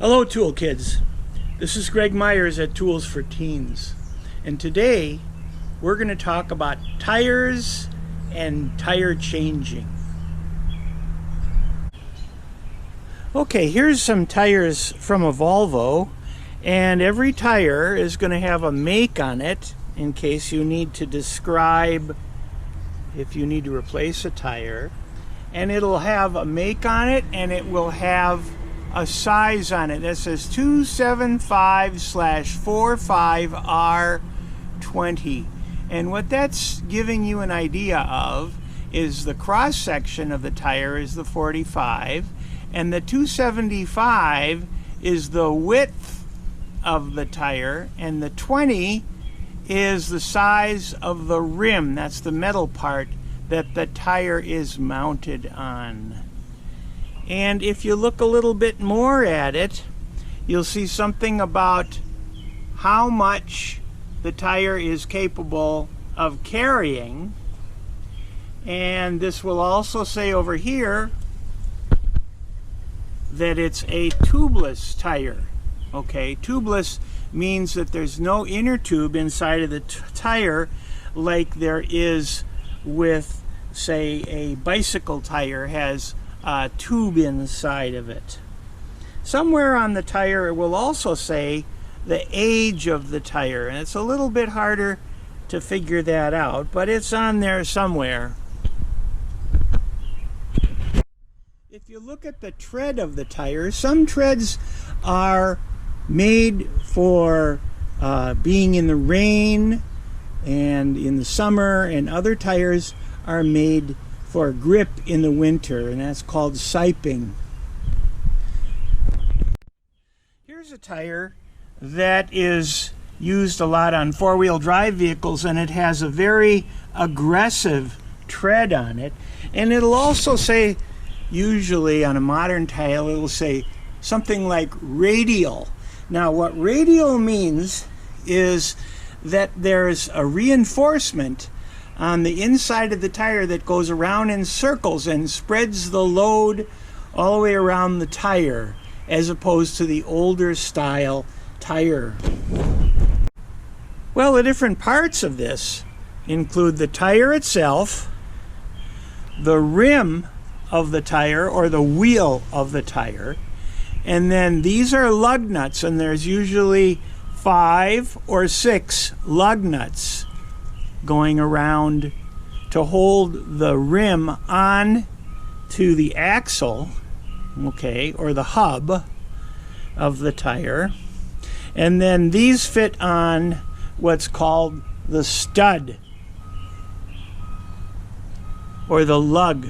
Hello Tool Kids, this is Greg Myers at Tools for Teens, and today we're going to talk about tires and tire changing. Okay, here's some tires from a Volvo, and every tire is going to have a make on it in case you need to describe if you need to replace a tire, and it'll have a make on it and it will have a size on it that says 275/45R20, and what that's giving you an idea of is the cross section of the tire is the 45, and the 275 is the width of the tire, and the 20 is the size of the rim. That's the metal part that the tire is mounted on. And if you look a little bit more at it, you'll see something about how much the tire is capable of carrying. And this will also say over here that it's a tubeless tire. Okay, tubeless means that there's no inner tube inside of the tire like there is with, say, a bicycle tire has a tube inside of it. Somewhere on the tire it will also say the age of the tire, and it's a little bit harder to figure that out, but it's on there somewhere. If you look at the tread of the tire, some treads are made for being in the rain and in the summer, and other tires are made for grip in the winter, and that's called siping. Here's a tire that is used a lot on four-wheel drive vehicles, and it has a very aggressive tread on it, and it'll also say, usually on a modern tire, it'll say something like radial. Now what radial means is that there's a reinforcement on the inside of the tire that goes around in circles and spreads the load all the way around the tire, as opposed to the older style tire. Well, the different parts of this include the tire itself, the rim of the tire or the wheel of the tire, and then these are lug nuts, and there's usually 5 or 6 lug nuts going around to hold the rim on to the axle, okay, or the hub of the tire. And then these fit on what's called the stud or the lug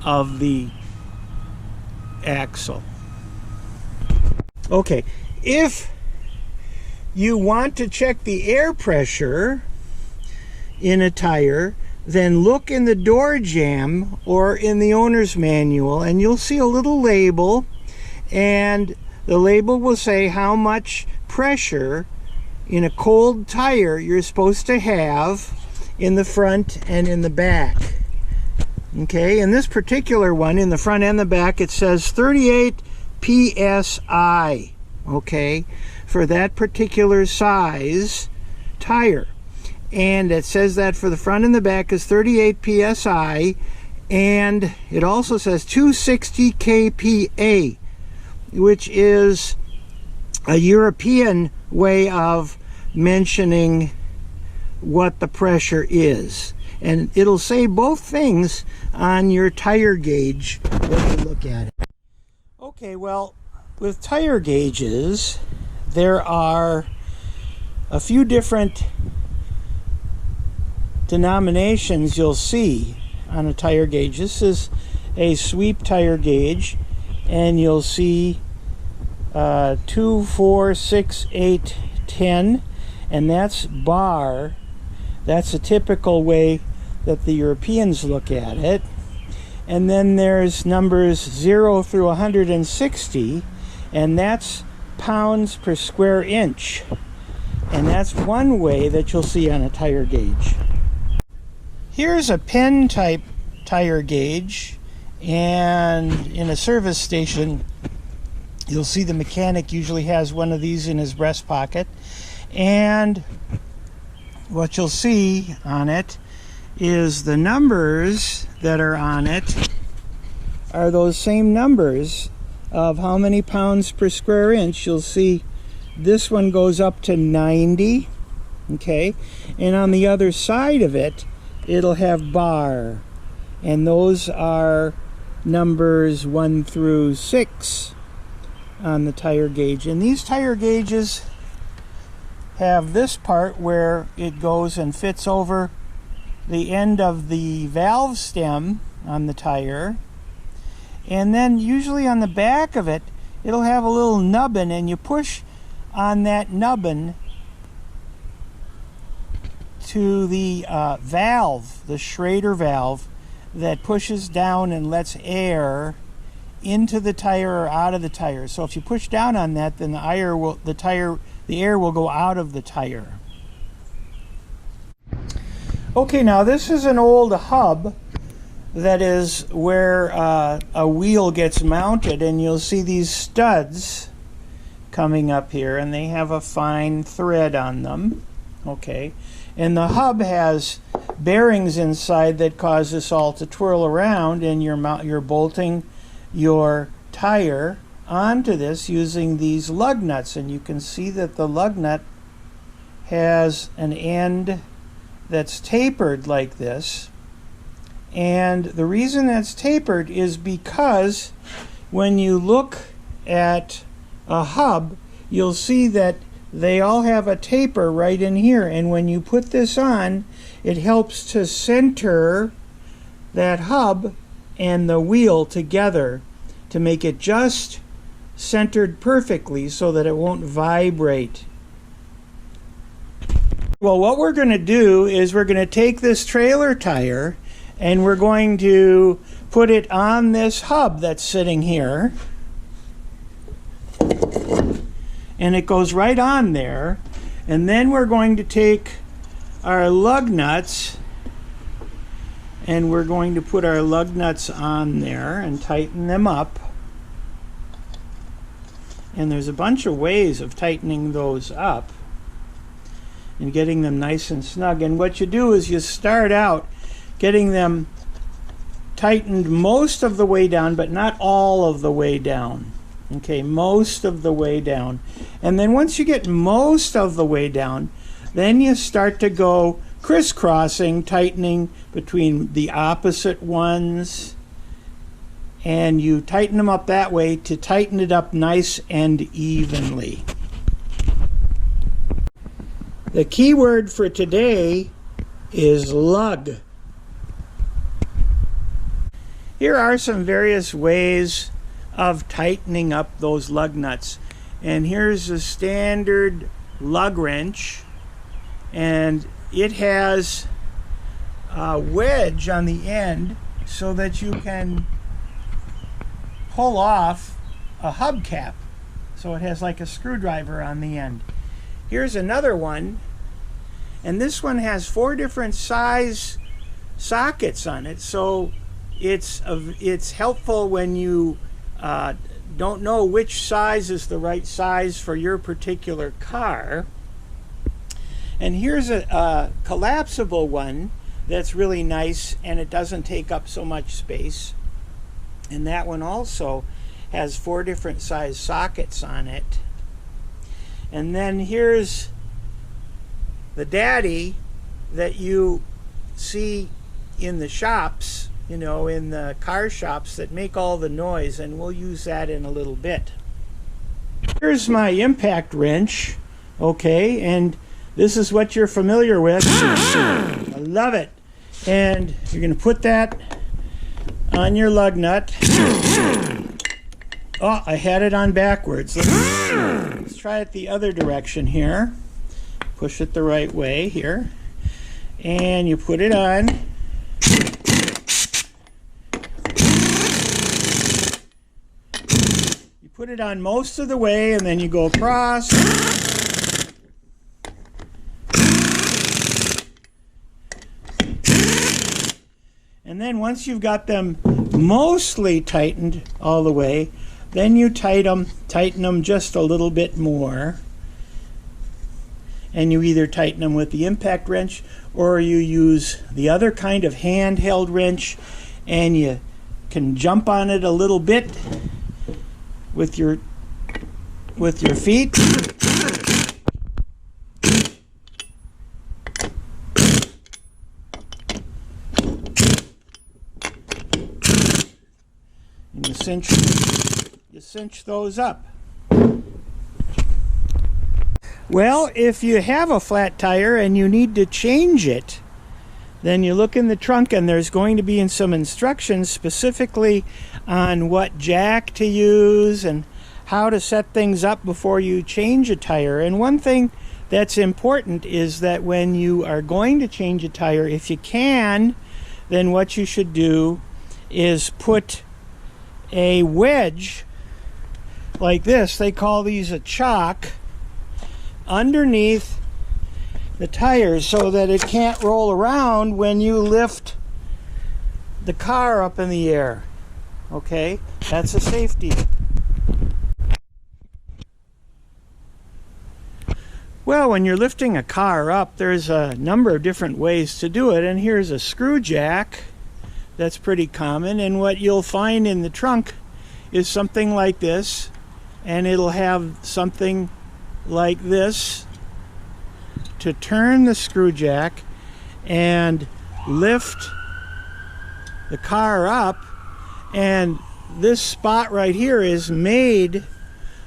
of the axle. Okay, if you want to check the air pressure in a tire, then look in the door jamb or in the owner's manual, and you'll see a little label, and the label will say how much pressure in a cold tire you're supposed to have in the front and in the back. Okay, in this particular one, in the front and the back, it says 38 psi, okay, for that particular size tire. And it says that for the front and the back is 38 psi, and it also says 260 kPa, which is a European way of mentioning what the pressure is. And it'll say both things on your tire gauge when you look at it. Okay, well, with tire gauges, there are a few different denominations you'll see on a tire gauge. This is a sweep tire gauge, and you'll see 2, 4, 6, 8, 10, and that's bar. That's a typical way that the Europeans look at it. And then there's numbers 0 through 160, and that's pounds per square inch. And that's one way that you'll see on a tire gauge. Here's a pen type tire gauge, and in a service station You'll see the mechanic usually has one of these in his breast pocket. And what you'll see on it is the numbers that are on it are those same numbers of how many pounds per square inch. You'll see this one goes up to 90, okay? And on the other side of it, it'll have bar. And those are numbers 1 through 6 on the tire gauge. And these tire gauges have this part where it goes and fits over the end of the valve stem on the tire. And then usually on the back of it, it'll have a little nubbin, and you push on that nubbin to the valve, the Schrader valve, that pushes down and lets air into the tire or out of the tire. So if you push down on that, then the air will go out of the tire. Okay, now this is an old hub that is where a wheel gets mounted, and you'll see these studs coming up here, and they have a fine thread on them. Okay, and the hub has bearings inside that cause this all to twirl around, and you're bolting your tire onto this using these lug nuts. And you can see that the lug nut has an end that's tapered like this. And the reason that's tapered is because when you look at a hub, you'll see that they all have a taper right in here. And when you put this on, it helps to center that hub and the wheel together to make it just centered perfectly so that it won't vibrate. Well, what we're going to do is we're going to take this trailer tire and we're going to put it on this hub that's sitting here. And it goes right on there. And then we're going to take our lug nuts and we're going to put our lug nuts on there and tighten them up. And there's a bunch of ways of tightening those up and getting them nice and snug. And what you do is you start out getting them tightened most of the way down, but not all of the way down. Okay, most of the way down. And then once you get most of the way down, then you start to go crisscrossing, tightening between the opposite ones, and you tighten them up that way to tighten it up nice and evenly. The key word for today is lug. Here are some various ways of tightening up those lug nuts. And here's a standard lug wrench, and it has a wedge on the end so that you can pull off a hubcap. So it has like a screwdriver on the end. Here's another one, and this one has 4 different size sockets on it. So it's helpful when you don't know which size is the right size for your particular car. And here's a collapsible one that's really nice, and it doesn't take up so much space. And that one also has 4 different size sockets on it. And then here's the daddy that you see in the shops, you know, in the car shops that make all the noise, and we'll use that in a little bit. Here's my impact wrench, okay, and this is what you're familiar with. I love it. And you're going to put that on your lug nut. Oh, I had it on backwards. Let's try it the other direction here. Push it the right way here. And you put it on. You put it on most of the way, and then you go across. And then once you've got them mostly tightened all the way, Then you tighten them just a little bit more. And you either tighten them with the impact wrench or you use the other kind of handheld wrench, and you can jump on it a little bit with your feet. And you cinch those up. Well, if you have a flat tire and you need to change it, then you look in the trunk and there's going to be some instructions specifically on what jack to use and how to set things up before you change a tire. And one thing that's important is that when you are going to change a tire, if you can, then what you should do is put a wedge like this. They call these a chock underneath the tires so that it can't roll around when you lift the car up in the air. Okay, that's a safety. Well, when you're lifting a car up, there's a number of different ways to do it, and here's a screw jack that's pretty common, and what you'll find in the trunk is something like this, and it'll have something like this to turn the screw jack and lift the car up. And this spot right here is made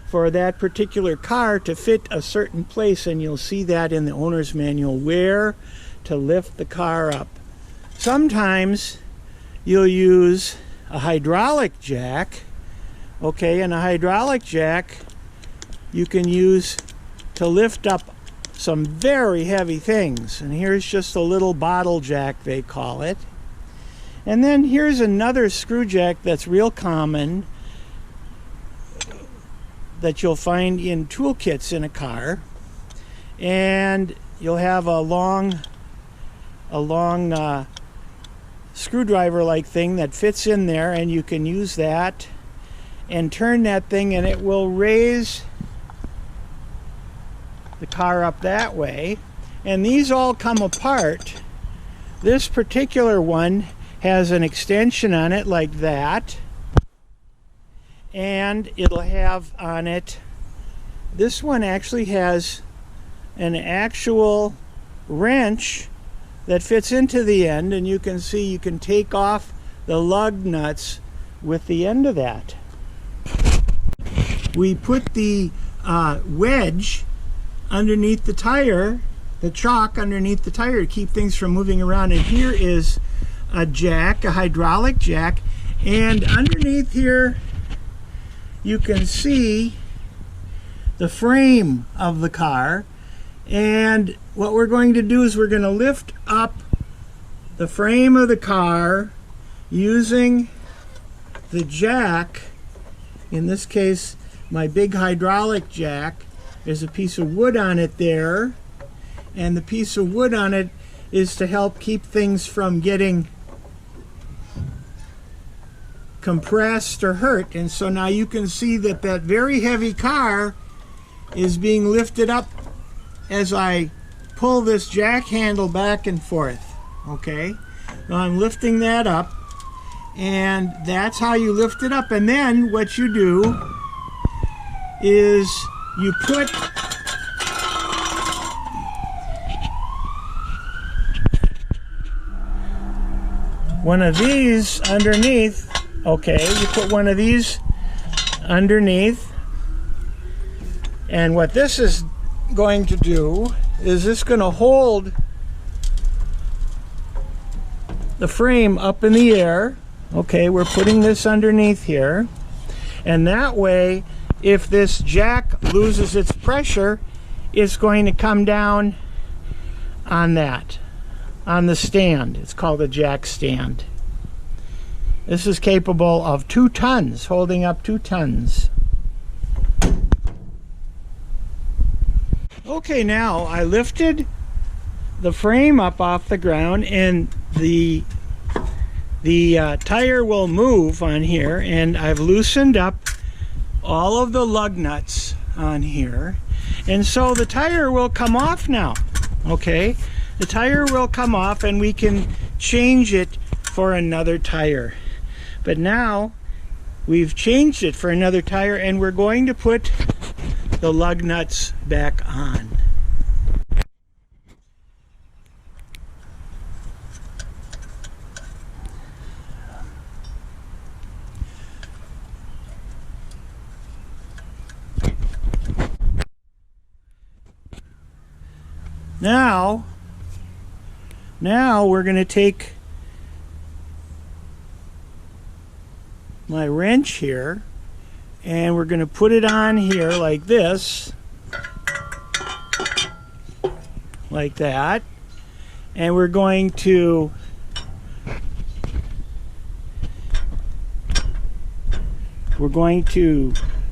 for that particular car to fit a certain place, and you'll see that in the owner's manual where to lift the car up. Sometimes you'll use a hydraulic jack, okay, and a hydraulic jack you can use to lift up some very heavy things. And here's just a little bottle jack, they call it. And then here's another screw jack that's real common that you'll find in toolkits in a car. And you'll have a long screwdriver like thing that fits in there, and you can use that and turn that thing, and it will raise the car up that way. And these all come apart. This particular one has an extension on it like that, and it'll have on it, this one actually has an actual wrench that fits into the end, and you can see you can take off the lug nuts with the end of that. We put the wedge underneath the tire, the chock underneath the tire to keep things from moving around. And here is a jack, a hydraulic jack, and underneath here you can see the frame of the car. And what we're going to do is we're going to lift up the frame of the car using the jack. In this case, my big hydraulic jack. There's a piece of wood on it there, and the piece of wood on it is to help keep things from getting compressed or hurt. And so now you can see that that very heavy car is being lifted up as I pull this jack handle back and forth. Okay, now I'm lifting that up, and that's how you lift it up. And then what you do is you put one of these underneath. Okay, you put one of these underneath, and what this is going to do is this going to hold the frame up in the air. Okay, we're putting this underneath here, and that way if this jack loses its pressure, it's going to come down on that, on the stand. It's called a jack stand. This is capable of 2 tons, holding up 2 tons. Okay, now I lifted the frame up off the ground, and the tire will move on here, and I've loosened up all of the lug nuts on here. And so the tire will come off now, okay? The tire will come off and we can change it for another tire. But now we've changed it for another tire and we're going to put the lug nuts back on. Now we're going to take my wrench here and we're going to put it on here like this, like that, and we're going to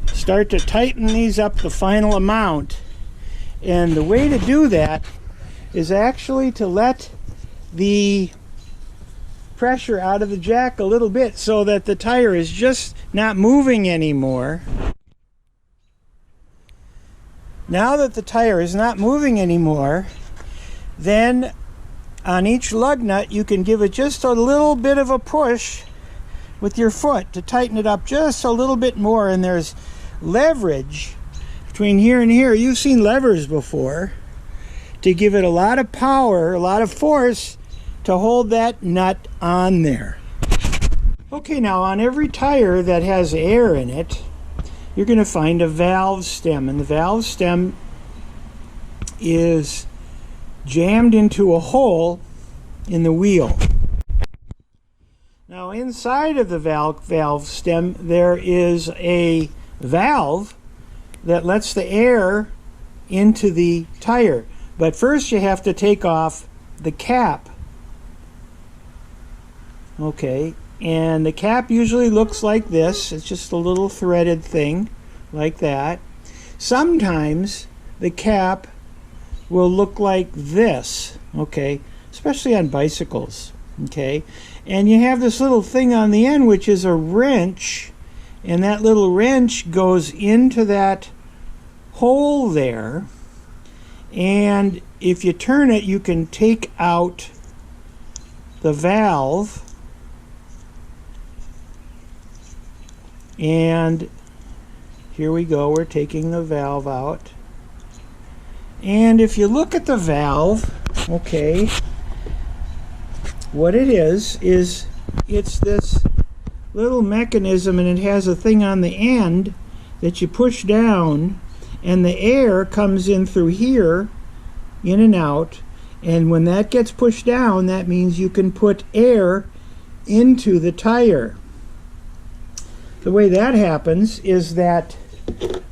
start to tighten these up the final amount. And the way to do that is actually to let the pressure out of the jack a little bit so that the tire is just not moving anymore. Now that the tire is not moving anymore, then on each lug nut you can give it just a little bit of a push with your foot to tighten it up just a little bit more, and there's leverage between here and here. You've seen levers before to give it a lot of power, a lot of force to hold that nut on there. Okay, now on every tire that has air in it, you're going to find a valve stem, and the valve stem is jammed into a hole in the wheel. Now inside of the valve stem there is a valve that lets the air into the tire. But first you have to take off the cap. Okay, and the cap usually looks like this. It's just a little threaded thing like that. Sometimes the cap will look like this, okay, especially on bicycles, okay. And you have this little thing on the end which is a wrench, and that little wrench goes into that hole there, and if you turn it you can take out the valve, and here we go, we're taking the valve out. And if you look at the valve, okay, what it is it's this little mechanism, and it has a thing on the end that you push down, and the air comes in through here, in and out, and when that gets pushed down, that means you can put air into the tire. The way that happens is that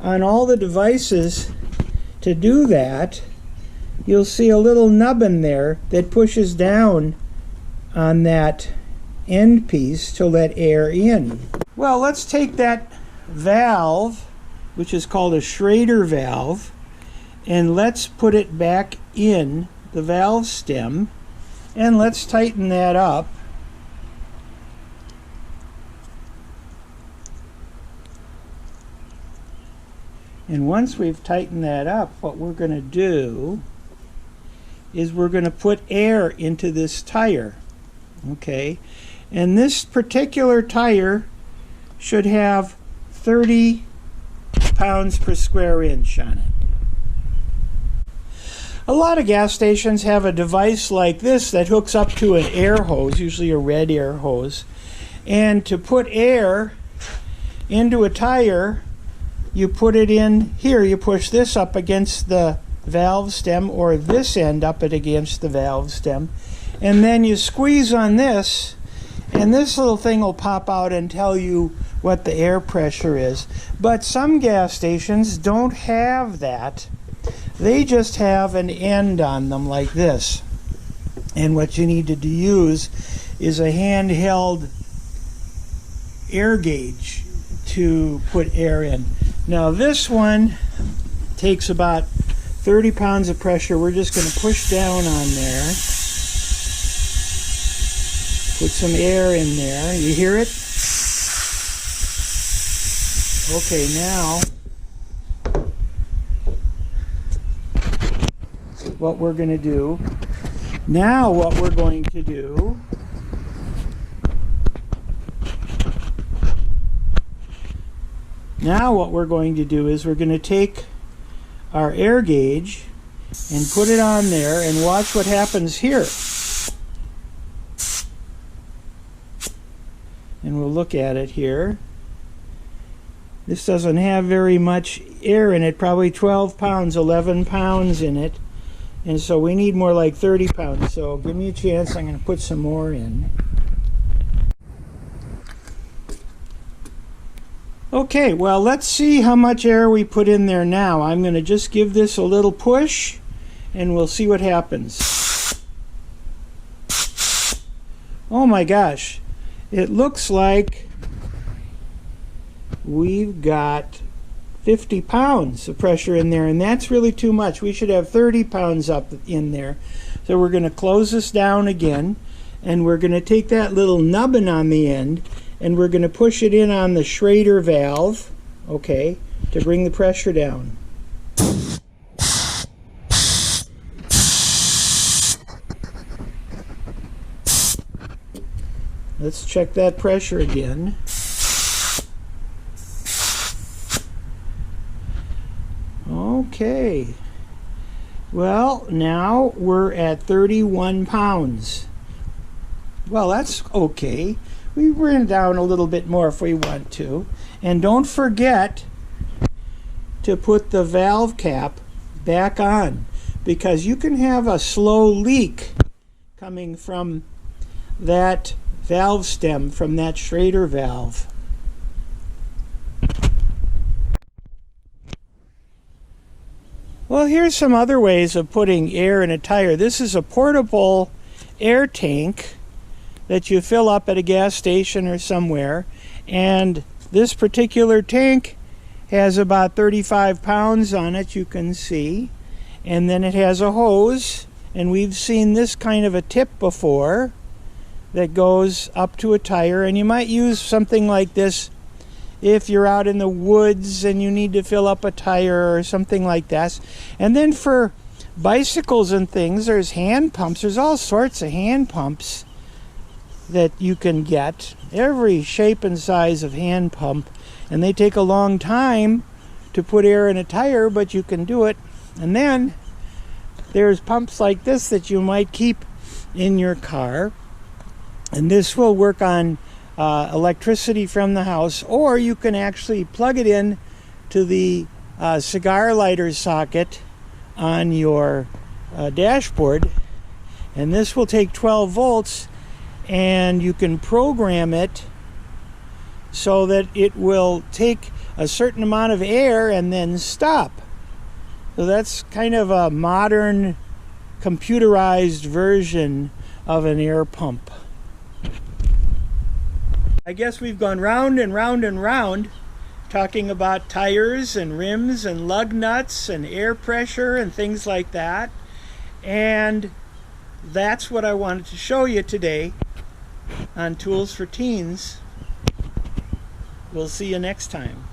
on all the devices to do that, you'll see a little nubbin there that pushes down on that end piece to let air in. Well, let's take that valve, which is called a Schrader valve, and let's put it back in the valve stem, and let's tighten that up. And once we've tightened that up, what we're going to do is we're going to put air into this tire, okay? And this particular tire should have 30 pounds per square inch on it. A lot of gas stations have a device like this that hooks up to an air hose, usually a red air hose. And to put air into a tire, you put it in here, you push this up against the valve stem, or this end up against the valve stem, and then you squeeze on this, and this little thing will pop out and tell you what the air pressure is. But some gas stations don't have that. They just have an end on them like this. And what you need to use is a handheld air gauge to put air in. Now this one takes about 30 pounds of pressure. We're just going to push down on there. Put some air in there. You hear it? Okay, now what we're going to do, is we're going to take our air gauge and put it on there and watch what happens here. And we'll look at it here. This doesn't have very much air in it, probably 12 pounds, 11 pounds in it. And so we need more like 30 pounds. So give me a chance, I'm going to put some more in. Okay, well, let's see how much air we put in there now. I'm going to just give this a little push and we'll see what happens. Oh my gosh, it looks like we've got 50 pounds of pressure in there, and that's really too much. We should have 30 pounds up in there. So we're going to close this down again, and we're going to take that little nubbin on the end and we're going to push it in on the Schrader valve, okay, to bring the pressure down. Let's check that pressure again. Okay. Well, now we're at 31 pounds. Well, that's okay. We bring it down a little bit more if we want to. And don't forget to put the valve cap back on, because you can have a slow leak coming from that valve stem, from that Schrader valve. Well, here's some other ways of putting air in a tire. This is a portable air tank that you fill up at a gas station or somewhere, and this particular tank has about 35 pounds on it, you can see, and then it has a hose, and we've seen this kind of a tip before that goes up to a tire, and you might use something like this if you're out in the woods and you need to fill up a tire or something like that. And then for bicycles and things, there's hand pumps. There's all sorts of hand pumps that you can get, every shape and size of hand pump, and they take a long time to put air in a tire, but you can do it. And then there's pumps like this that you might keep in your car, and this will work on electricity from the house, or you can actually plug it in to the cigar lighter socket on your dashboard, and this will take 12 volts, and you can program it so that it will take a certain amount of air and then stop. So that's kind of a modern computerized version of an air pump. I guess we've gone round and round and round talking about tires and rims and lug nuts and air pressure and things like that. And that's what I wanted to show you today on Tools for Teens. We'll see you next time.